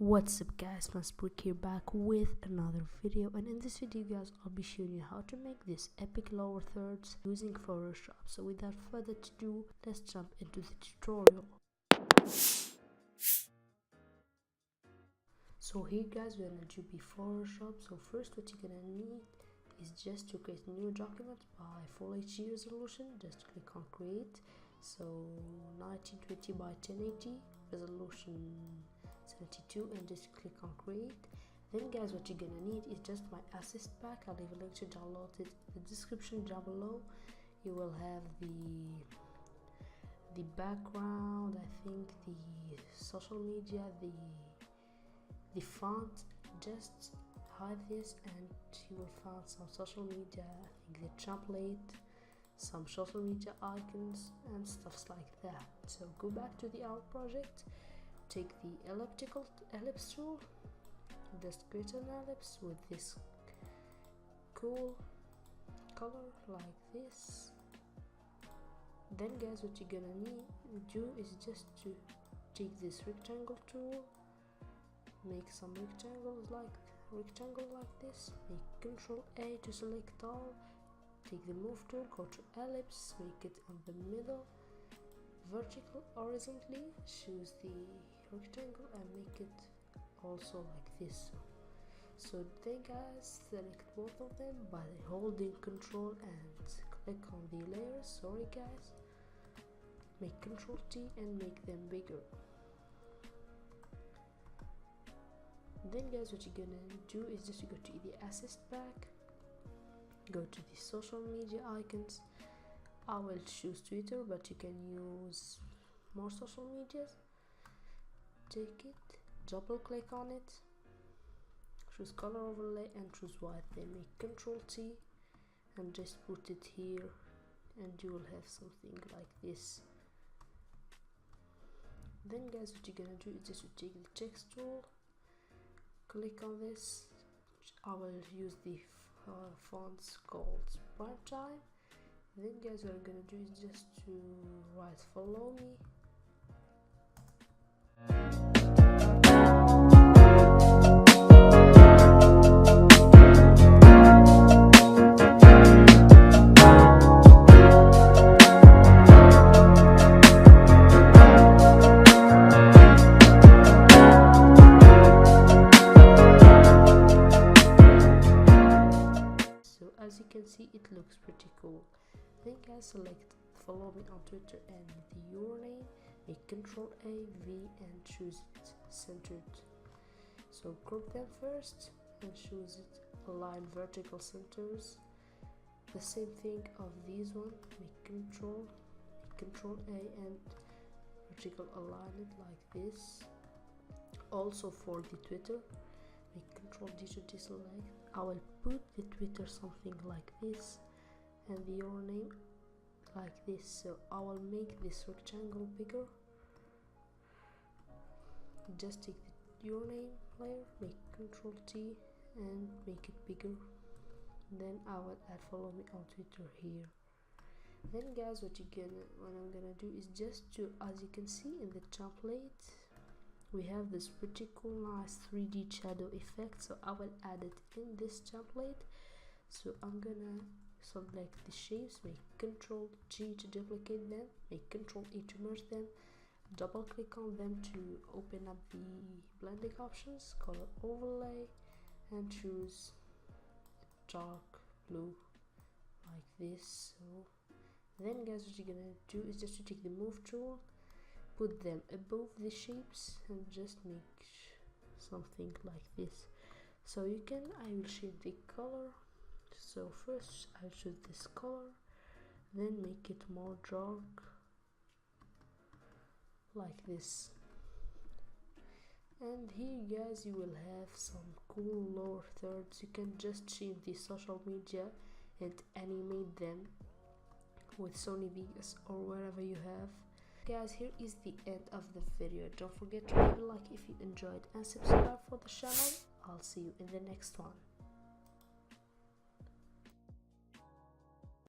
What's up guys, Vansbreak here back with another video, and in this video guys I'll be showing you how to make this epic lower thirds using Photoshop. So without further ado, let's jump into the tutorial. So here guys, we're gonna do be Photoshop. So first what you're gonna need is just to create a new document by full HD resolution. Just click on create. So 1920 by 1080 resolution 72, and just click on create. Then guys, what you're gonna need is just my assist pack. I'll leave a link to download it in the description down below. You will have the background, I think the social media, the font. Just hide this and you will find some social media, I think the template, some social media icons and stuffs like that. So go back to the art project, take the ellipse tool, just create an ellipse with this cool color like this. Then guys, what you're gonna need to do is just to take this rectangle tool, make some rectangle like this, make Ctrl A to select all, take the move tool, go to ellipse, make it in the middle, vertical horizontally, choose the rectangle and make it also like this. So then guys, select both of them by holding Ctrl and click on the layers. Sorry guys, make Ctrl T and make them bigger. Then guys, what you're gonna do is just to go to the assist pack, go to the social media icons. I will choose Twitter, but you can use more social medias. Take it, double click on it, choose color overlay and choose white. Then make Ctrl T and just put it here, and you will have something like this. Then guys, what you're gonna do is just to take the text tool, click on this. I will use the fonts called Prime Time. Then guys, what I'm gonna do is just to write follow me. So as you can see, it looks pretty cool. Then guys, select follow me on Twitter and the username, make Ctrl A, V and choose it centered. So crop them first and choose it align vertical centers. The same thing of these one, make Ctrl A and vertical align it like this. Also for the Twitter, make Ctrl D to deselect. I will put the Twitter something like this and the username like this. So I will make this rectangle bigger. Just take the username layer, make Ctrl T and make it bigger. Then I will add follow me on Twitter here. Then guys, what I'm gonna do is just to, as you can see in the template, we have this pretty cool nice 3D shadow effect. So I will add it in this template. So I'm gonna select the shapes, make Ctrl G to duplicate them, make Ctrl E to merge them, double click on them to open up the blending options, color overlay and choose dark blue like this. So then guys, what you're gonna do is just to take the move tool, put them above the shapes and just make something like this. So you can, I will shade the color. So first I'll choose this color, then make it more dark like this. And here guys, you will have some cool lower thirds. You can just change the social media and animate them with Sony Vegas or wherever you have. Guys, here is the end of the video. Don't forget to leave a like if you enjoyed and subscribe for the channel. I'll see you in the next one.